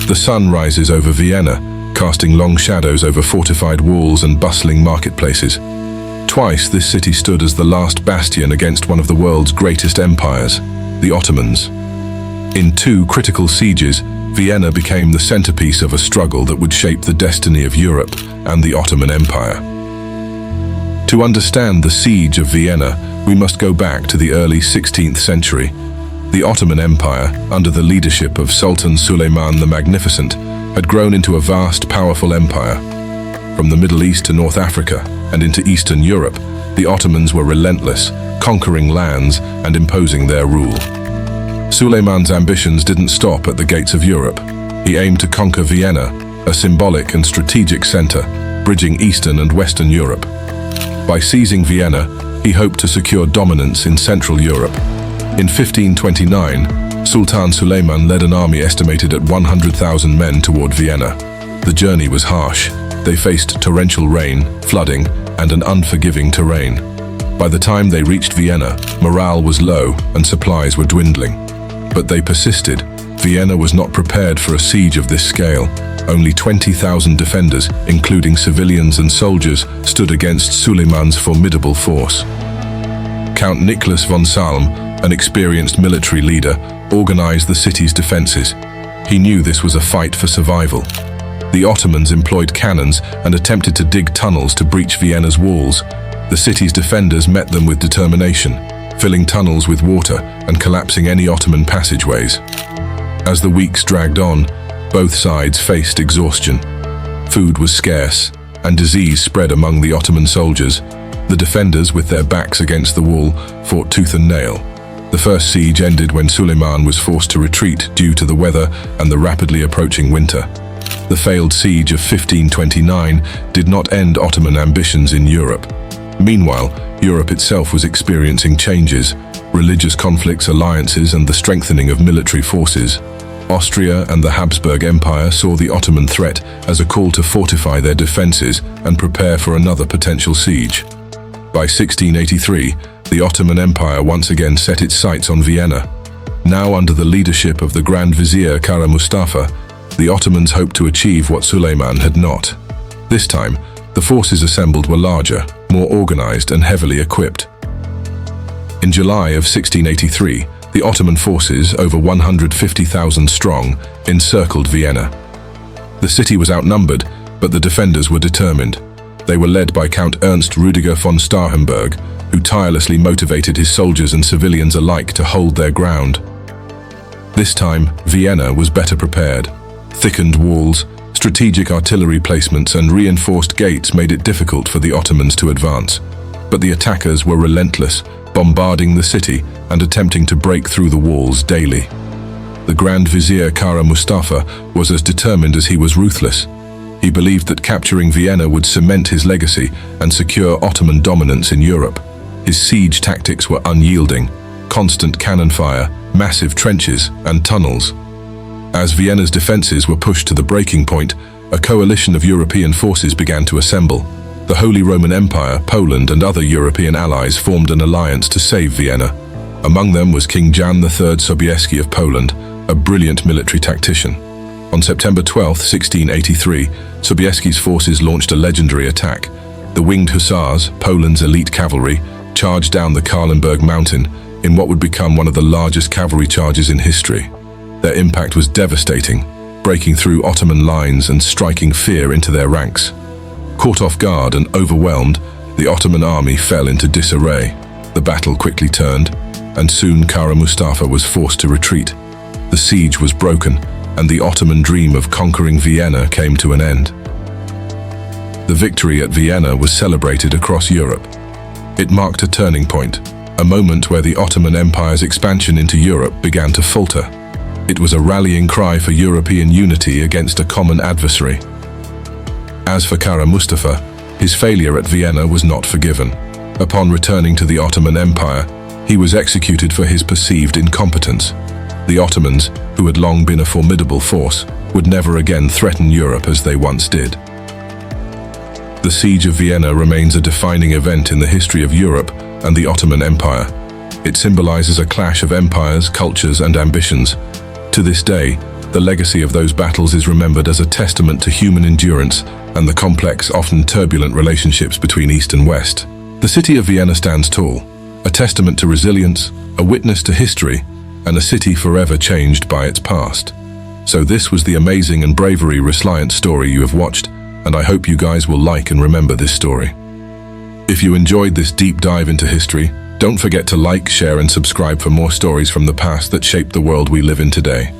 The sun rises over Vienna, casting long shadows over fortified walls and bustling marketplaces. Twice this city stood as the last bastion against one of the world's greatest empires, the Ottomans. In two critical sieges, Vienna became the centerpiece of a struggle that would shape the destiny of Europe and the Ottoman Empire. To understand the siege of Vienna, we must go back to the early 16th century. The Ottoman Empire, under the leadership of Sultan Suleiman the Magnificent, had grown into a vast, powerful empire. From the Middle East to North Africa and into Eastern Europe, the Ottomans were relentless, conquering lands and imposing their rule. Suleiman's ambitions didn't stop at the gates of Europe. He aimed to conquer Vienna, a symbolic and strategic center, bridging Eastern and Western Europe. By seizing Vienna, he hoped to secure dominance in Central Europe. In 1529, Sultan Suleiman led an army estimated at 100,000 men toward Vienna. The journey was harsh. They faced torrential rain, flooding, and an unforgiving terrain. By the time they reached Vienna, morale was low and supplies were dwindling. But they persisted. Vienna was not prepared for a siege of this scale. Only 20,000 defenders, including civilians and soldiers, stood against Suleiman's formidable force. Count Nicholas von Salm, an experienced military leader, organized the city's defenses. He knew this was a fight for survival. The Ottomans employed cannons and attempted to dig tunnels to breach Vienna's walls. The city's defenders met them with determination, filling tunnels with water and collapsing any Ottoman passageways. As the weeks dragged on, both sides faced exhaustion. Food was scarce, and disease spread among the Ottoman soldiers. The defenders, with their backs against the wall, fought tooth and nail. The first siege ended when Suleiman was forced to retreat due to the weather and the rapidly approaching winter. The failed siege of 1529 did not end Ottoman ambitions in Europe. Meanwhile, Europe itself was experiencing changes: religious conflicts, alliances, and the strengthening of military forces. Austria and the Habsburg Empire saw the Ottoman threat as a call to fortify their defenses and prepare for another potential siege. By 1683, the Ottoman Empire once again set its sights on Vienna. Now under the leadership of the Grand Vizier Kara Mustafa, the Ottomans hoped to achieve what Suleiman had not. This time, the forces assembled were larger, more organized, and heavily equipped. In July of 1683, the Ottoman forces, over 150,000 strong, encircled Vienna. The city was outnumbered, but the defenders were determined. They were led by Count Ernst Rüdiger von Starhemberg, who tirelessly motivated his soldiers and civilians alike to hold their ground. This time, Vienna was better prepared. Thickened walls, strategic artillery placements, and reinforced gates made it difficult for the Ottomans to advance. But the attackers were relentless, bombarding the city and attempting to break through the walls daily. The Grand Vizier Kara Mustafa was as determined as he was ruthless. He believed that capturing Vienna would cement his legacy and secure Ottoman dominance in Europe. His siege tactics were unyielding: constant cannon fire, massive trenches, and tunnels. As Vienna's defenses were pushed to the breaking point, a coalition of European forces began to assemble. The Holy Roman Empire, Poland, and other European allies formed an alliance to save Vienna. Among them was King Jan III Sobieski of Poland, a brilliant military tactician. On September 12, 1683, Sobieski's forces launched a legendary attack. The Winged Hussars, Poland's elite cavalry, charged down the Kahlenberg mountain in what would become one of the largest cavalry charges in history. Their impact was devastating, breaking through Ottoman lines and striking fear into their ranks. Caught off guard and overwhelmed, the Ottoman army fell into disarray. The battle quickly turned, and soon Kara Mustafa was forced to retreat. The siege was broken, and the Ottoman dream of conquering Vienna came to an end. The victory at Vienna was celebrated across Europe. It marked a turning point, a moment where the Ottoman Empire's expansion into Europe began to falter. It was a rallying cry for European unity against a common adversary. As for Kara Mustafa, his failure at Vienna was not forgiven. Upon returning to the Ottoman Empire, he was executed for his perceived incompetence. The Ottomans, who had long been a formidable force, would never again threaten Europe as they once did. The Siege of Vienna remains a defining event in the history of Europe and the Ottoman Empire. It symbolizes a clash of empires, cultures, and ambitions. To this day, The legacy of those battles is remembered as a testament to human endurance and the complex, often turbulent relationships between East and West. The city of Vienna stands tall, a testament to resilience, a witness to history, and a city forever changed by its past. So this was the amazing and bravery resilient story you have watched, and I hope you guys will like and remember this story. If you enjoyed this deep dive into history, don't forget to like, share, and subscribe for more stories from the past that shaped the world we live in today.